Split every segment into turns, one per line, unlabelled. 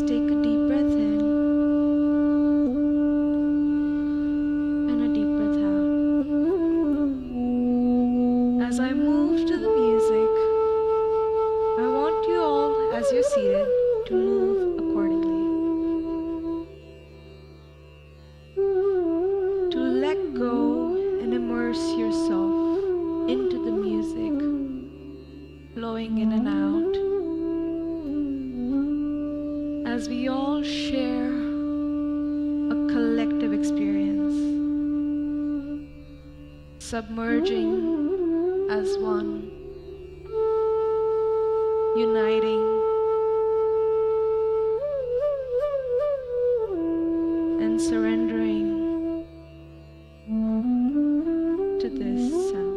Just take a deep breath in and a deep breath out. As I move to the music, I want you all, as you're seated, to move accordingly. To let go and immerse yourself into the music, flowing in and out, as we all share a collective experience, submerging as one, uniting and surrendering to this sound.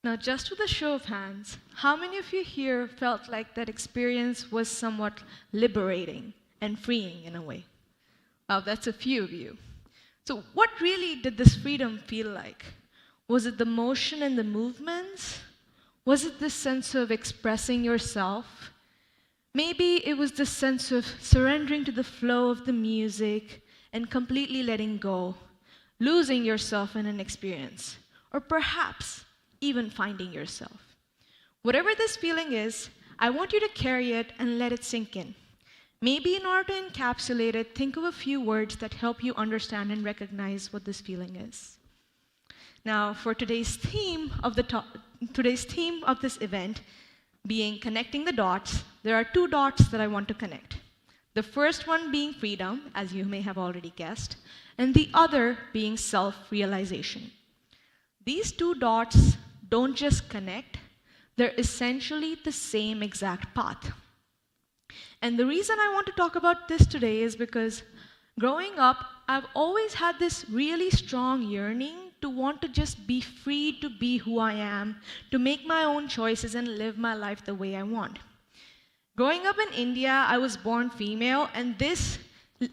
Now, just with a show of hands, how many of you here felt like that experience was somewhat liberating and freeing in a way? Wow, that's a few of you. So what really did this freedom feel like? Was it the motion and the movements? Was it this sense of expressing yourself? Maybe it was the sense of surrendering to the flow of the music and completely letting go, losing yourself in an experience, or perhaps even finding yourself. Whatever this feeling is, I want you to carry it and let it sink in. Maybe in order to encapsulate it, think of a few words that help you understand and recognize what this feeling is. Now, for today's theme of this event, being connecting the dots, there are two dots that I want to connect. The first one being freedom, as you may have already guessed, and the other being self-realization. These two dots don't just connect, they're essentially the same exact path. And the reason I want to talk about this today is because growing up, I've always had this really strong yearning to want to just be free to be who I am, to make my own choices and live my life the way I want. Growing up in India, I was born female, and this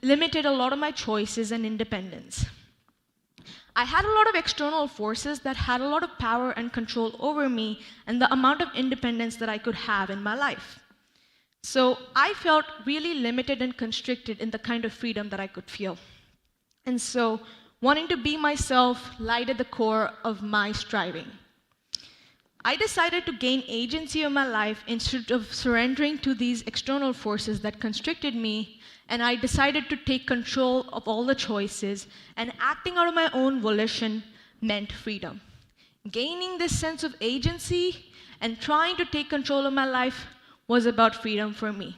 limited a lot of my choices and independence. I had a lot of external forces that had a lot of power and control over me and the amount of independence that I could have in my life. So I felt really limited and constricted in the kind of freedom that I could feel. And so wanting to be myself lied at the core of my striving. I decided to gain agency of my life instead of surrendering to these external forces that constricted me, and I decided to take control of all the choices, and acting out of my own volition meant freedom. Gaining this sense of agency and trying to take control of my life was about freedom for me.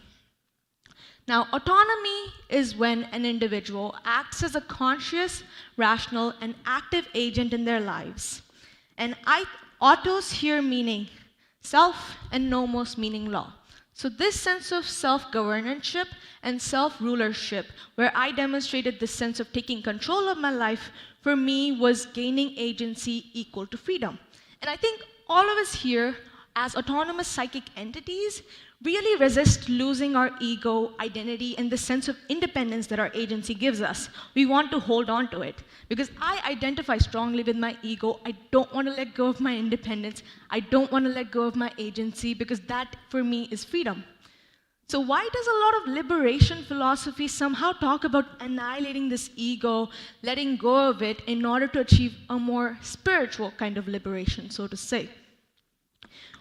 Now, autonomy is when an individual acts as a conscious, rational, and active agent in their lives. And autos here meaning self and nomos meaning law. So this sense of self-governance and self-rulership, where I demonstrated this sense of taking control of my life, for me was gaining agency equal to freedom. And I think all of us here, as autonomous psychic entities, really resist losing our ego, identity, and the sense of independence that our agency gives us. We want to hold on to it. Because I identify strongly with my ego. I don't want to let go of my independence. I don't want to let go of my agency, because that, for me, is freedom. So why does a lot of liberation philosophy somehow talk about annihilating this ego, letting go of it, in order to achieve a more spiritual kind of liberation, so to say?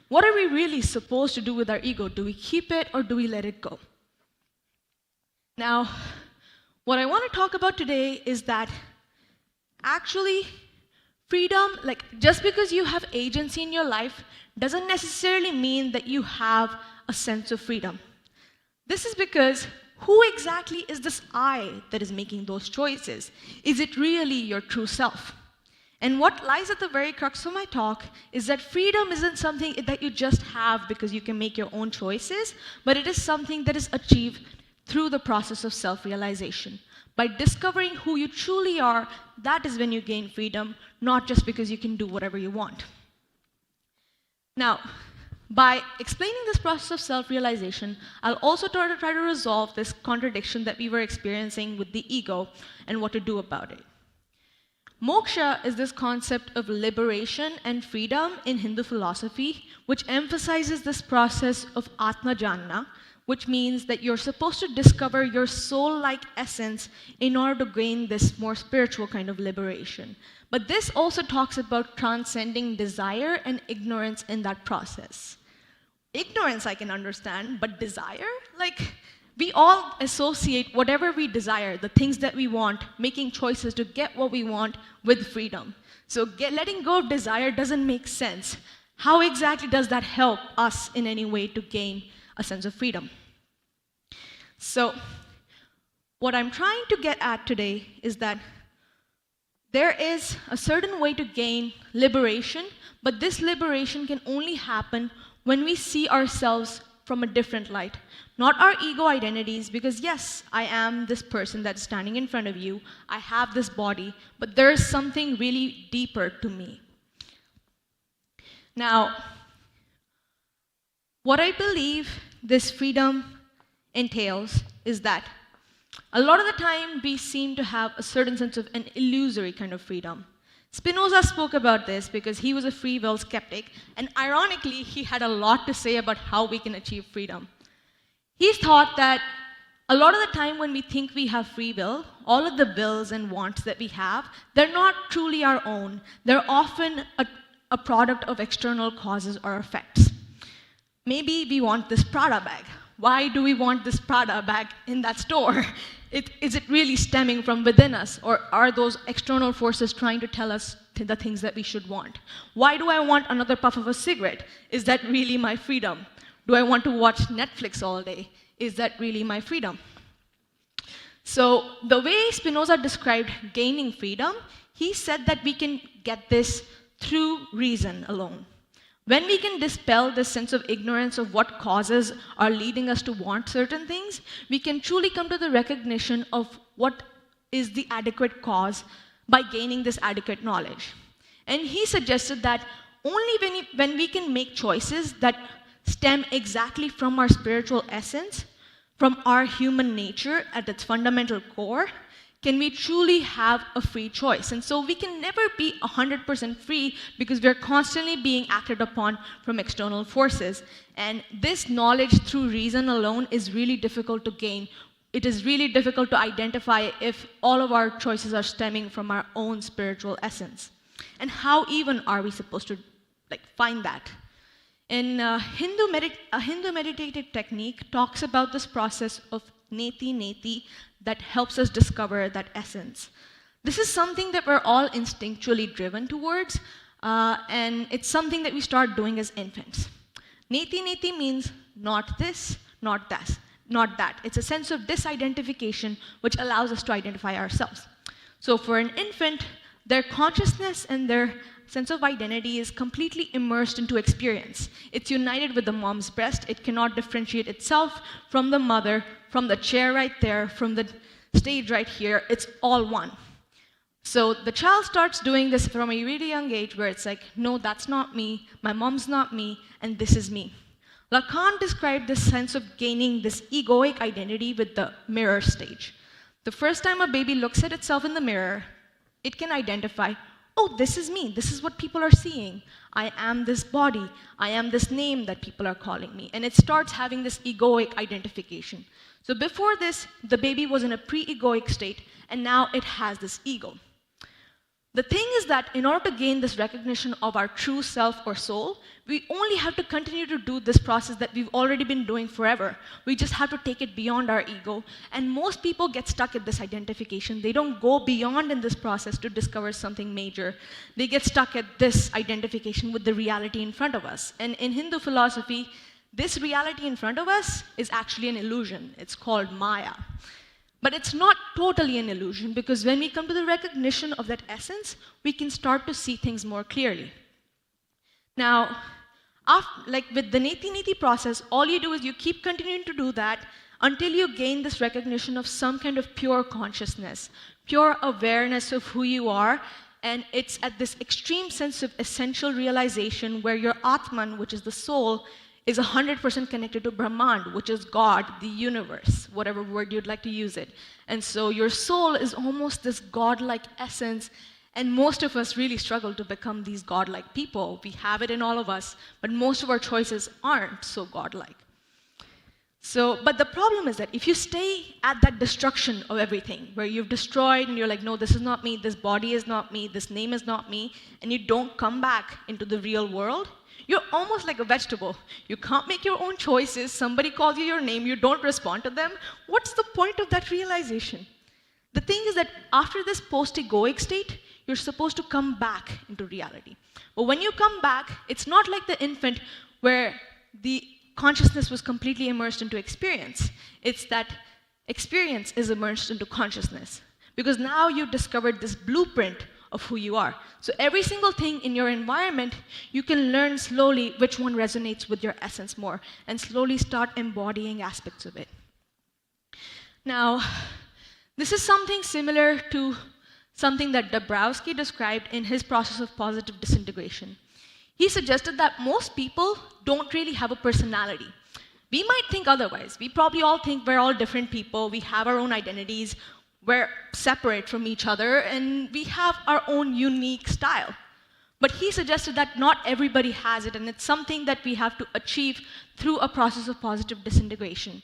What are we really supposed to do with our ego? Do we keep it or do we let it go? Now, what I want to talk about today is that actually freedom, like just because you have agency in your life, doesn't necessarily mean that you have a sense of freedom. This is because who exactly is this I that is making those choices? Is it really your true self? And what lies at the very crux of my talk is that freedom isn't something that you just have because you can make your own choices, but it is something that is achieved through the process of self-realization. By discovering who you truly are, that is when you gain freedom, not just because you can do whatever you want. Now, By explaining this process of self-realization, I'll also try to resolve this contradiction that we were experiencing with the ego and what to do about it. Moksha is this concept of liberation and freedom in Hindu philosophy, which emphasizes this process of Atma Janna, which means that you're supposed to discover your soul-like essence in order to gain this more spiritual kind of liberation. But this also talks about transcending desire and ignorance in that process. Ignorance I can understand, but desire? Like, we all associate whatever we desire, the things that we want, making choices to get what we want with freedom. So letting go of desire doesn't make sense. How exactly does that help us in any way to gain a sense of freedom? So what I'm trying to get at today is that there is a certain way to gain liberation, but this liberation can only happen when we see ourselves from a different light. Not our ego identities, because yes, I am this person that's standing in front of you, I have this body, but there is something really deeper to me. Now, what I believe this freedom entails is that a lot of the time we seem to have a certain sense of an illusory kind of freedom. Spinoza spoke about this because he was a free will skeptic, and ironically, he had a lot to say about how we can achieve freedom. He thought that a lot of the time when we think we have free will, all of the wills and wants that we have, they're not truly our own. They're often a product of external causes or effects. Maybe we want this Prada bag. Why do we want this Prada bag in that store? Is it really stemming from within us, or are those external forces trying to tell us the things that we should want? Why do I want another puff of a cigarette? Is that really my freedom? Do I want to watch Netflix all day? Is that really my freedom? So the way Spinoza described gaining freedom, he said that we can get this through reason alone. When we can dispel this sense of ignorance of what causes are leading us to want certain things, we can truly come to the recognition of what is the adequate cause by gaining this adequate knowledge. And he suggested that only when we can make choices that stem exactly from our spiritual essence, from our human nature at its fundamental core, can we truly have a free choice. And so we can never be 100% free because we're constantly being acted upon from external forces. And this knowledge through reason alone is really difficult to gain. It is really difficult to identify if all of our choices are stemming from our own spiritual essence. And how even are we supposed to find that? In a Hindu meditative technique talks about this process of neti neti that helps us discover that essence. This is something that we're all instinctually driven towards, and it's something that we start doing as infants. Neti neti means not this, not that, not that. It's a sense of disidentification which allows us to identify ourselves. So for an infant, their consciousness and their sense of identity is completely immersed into experience. It's united with the mom's breast. It cannot differentiate itself from the mother, from the chair right there, from the stage right here. It's all one. So the child starts doing this from a really young age where it's like, no, that's not me, my mom's not me, and this is me. Lacan described this sense of gaining this egoic identity with the mirror stage. The first time a baby looks at itself in the mirror, it can identify, oh, this is me. This is what people are seeing. I am this body. I am this name that people are calling me. And it starts having this egoic identification. So before this, the baby was in a pre-egoic state, and now it has this ego. The thing is that in order to gain this recognition of our true self or soul, we only have to continue to do this process that we've already been doing forever. We just have to take it beyond our ego. And most people get stuck at this identification. They don't go beyond in this process to discover something major. They get stuck at this identification with the reality in front of us. And in Hindu philosophy, this reality in front of us is actually an illusion. It's called Maya. But it's not totally an illusion, because when we come to the recognition of that essence, we can start to see things more clearly. Now, with the neti neti process, all you do is you keep continuing to do that until you gain this recognition of some kind of pure consciousness, pure awareness of who you are, And it's at this extreme sense of essential realization where your Atman, which is the soul, is 100% connected to Brahman, which is God, the universe, whatever word you'd like to use it. And so your soul is almost this godlike essence, and most of us really struggle to become these godlike people. We have it in all of us, but most of our choices aren't so godlike. So, but the problem is that if you stay at that destruction of everything, where you've destroyed and you're like, no, this is not me, this body is not me, this name is not me, and you don't come back into the real world, you're almost like a vegetable. You can't make your own choices, somebody calls you your name, you don't respond to them. What's the point of that realization? The thing is that after this post-egoic state, you're supposed to come back into reality. But when you come back, it's not like the infant where the consciousness was completely immersed into experience. It's that experience is immersed into consciousness. Because now you've discovered this blueprint of who you are. So every single thing in your environment, you can learn slowly which one resonates with your essence more, and slowly start embodying aspects of it. Now, this is something similar to something that Dabrowski described in his process of positive disintegration. He suggested that most people don't really have a personality. We might think otherwise. We probably all think we're all different people, we have our own identities, we're separate from each other, and we have our own unique style. But he suggested that not everybody has it, and it's something that we have to achieve through a process of positive disintegration.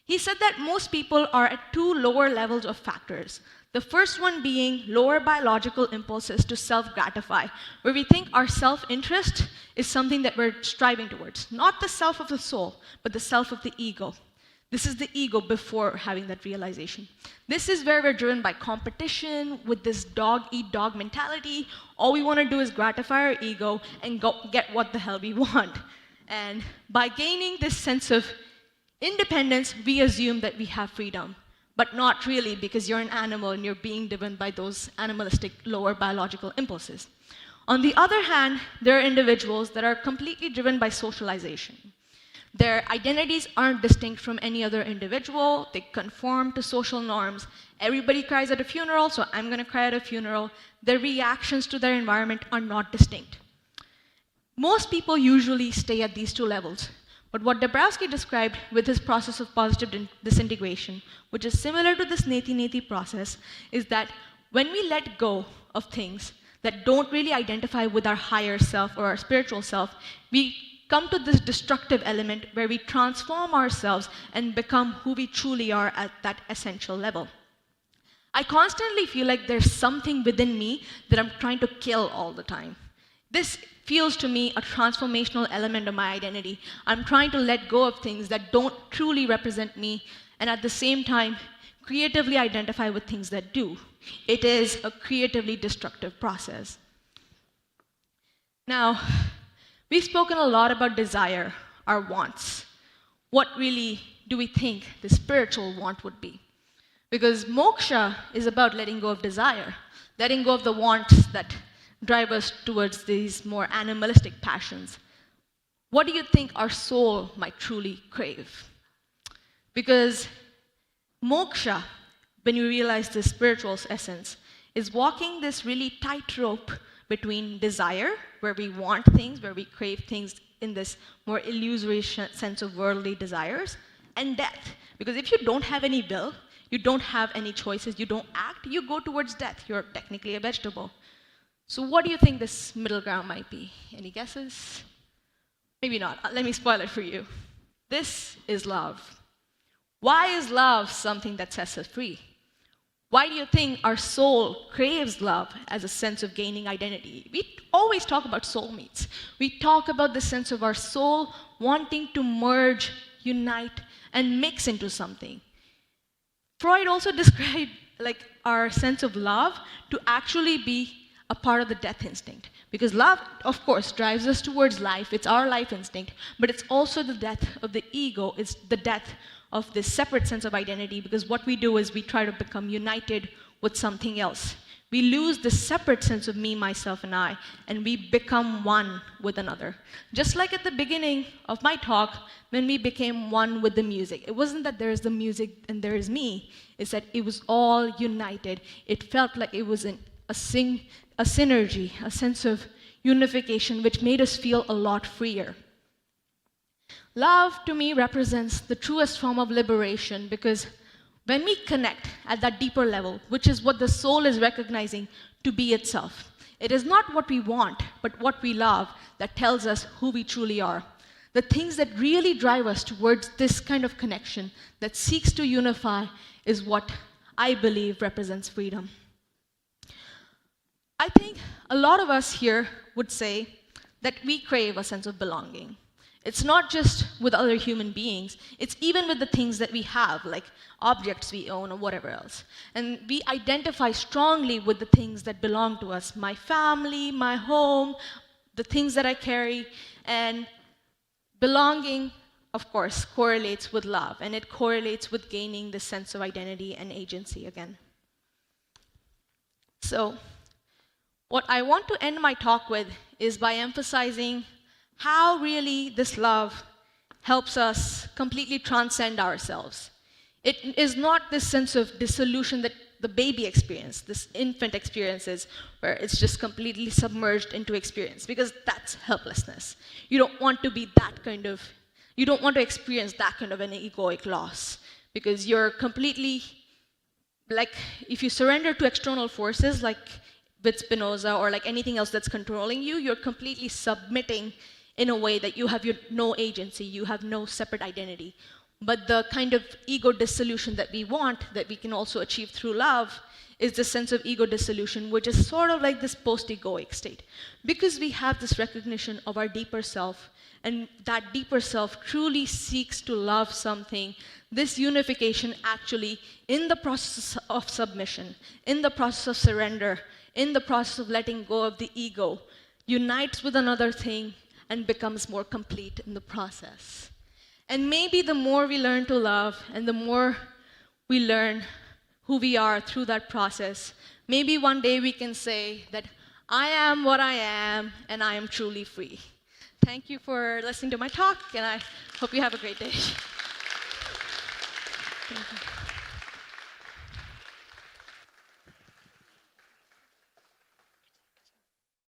He said that most people are at two lower levels of factors. The first one being lower biological impulses to self-gratify, where we think our self-interest is something that we're striving towards. Not the self of the soul, but the self of the ego. This is the ego before having that realization. This is where we're driven by competition, with this dog-eat-dog mentality. All we want to do is gratify our ego and go get what the hell we want. And by gaining this sense of independence, we assume that we have freedom. But not really, because you're an animal and you're being driven by those animalistic lower biological impulses. On the other hand, there are individuals that are completely driven by socialization. Their identities aren't distinct from any other individual. They conform to social norms. Everybody cries at a funeral, so I'm going to cry at a funeral. Their reactions to their environment are not distinct. Most people usually stay at these two levels. But what Dabrowski described with his process of positive disintegration, which is similar to this neti-neti process, is that when we let go of things that don't really identify with our higher self or our spiritual self, we come to this destructive element where we transform ourselves and become who we truly are at that essential level. I constantly feel like there's something within me that I'm trying to kill all the time. This feels to me a transformational element of my identity. I'm trying to let go of things that don't truly represent me, and at the same time, creatively identify with things that do. It is a creatively destructive process. Now, we've spoken a lot about desire, our wants. What really do we think the spiritual want would be? Because moksha is about letting go of desire, letting go of the wants that drive us towards these more animalistic passions. What do you think our soul might truly crave? Because moksha, when you realize the spiritual essence, is walking this really tightrope between desire, where we want things, where we crave things in this more illusory sense of worldly desires, and death. Because if you don't have any will, you don't have any choices, you don't act, you go towards death. You're technically a vegetable. So what do you think this middle ground might be? Any guesses? Maybe not. Let me spoil it for you. This is love. Why is love something that sets us free? Why do you think our soul craves love as a sense of gaining identity? We always talk about soulmates. We talk about the sense of our soul wanting to merge, unite, and mix into something. Freud also described our sense of love to actually be a part of the death instinct. Because love, of course, drives us towards life. It's our life instinct. But it's also the death of the ego. It's the death of this separate sense of identity. Because what we do is we try to become united with something else. We lose the separate sense of me, myself, and I. And we become one with another. Just like at the beginning of my talk, when we became one with the music. It wasn't that there is the music and there is me. It's that it was all united. It felt like it was a synergy, a sense of unification, which made us feel a lot freer. Love, to me, represents the truest form of liberation, because when we connect at that deeper level, which is what the soul is recognizing to be itself, it is not what we want, but what we love that tells us who we truly are. The things that really drive us towards this kind of connection that seeks to unify is what I believe represents freedom. I think a lot of us here would say that we crave a sense of belonging. It's not just with other human beings, it's even with the things that we have, like objects we own or whatever else. And we identify strongly with the things that belong to us, my family, my home, the things that I carry. And belonging, of course, correlates with love, and it correlates with gaining this sense of identity and agency again. So, what I want to end my talk with is by emphasizing how really this love helps us completely transcend ourselves. It is not this sense of dissolution that the baby experience, this infant experiences, where it's just completely submerged into experience, because that's helplessness. You don't want to be that kind of, you don't want to experience that kind of an egoic loss, because you're completely, like, if you surrender to external forces, like with Spinoza or like anything else that's controlling you, you're completely submitting in a way that you have no agency, you have no separate identity. But the kind of ego dissolution that we want, that we can also achieve through love, is the sense of ego dissolution, which is sort of like this post-egoic state. Because we have this recognition of our deeper self, and that deeper self truly seeks to love something, this unification actually, in the process of submission, in the process of surrender, in the process of letting go of the ego, unites with another thing and becomes more complete in the process. And maybe the more we learn to love and the more we learn who we are through that process, maybe one day we can say that I am what I am and I am truly free. Thank you for listening to my talk, and I hope you have a great day. Thank you.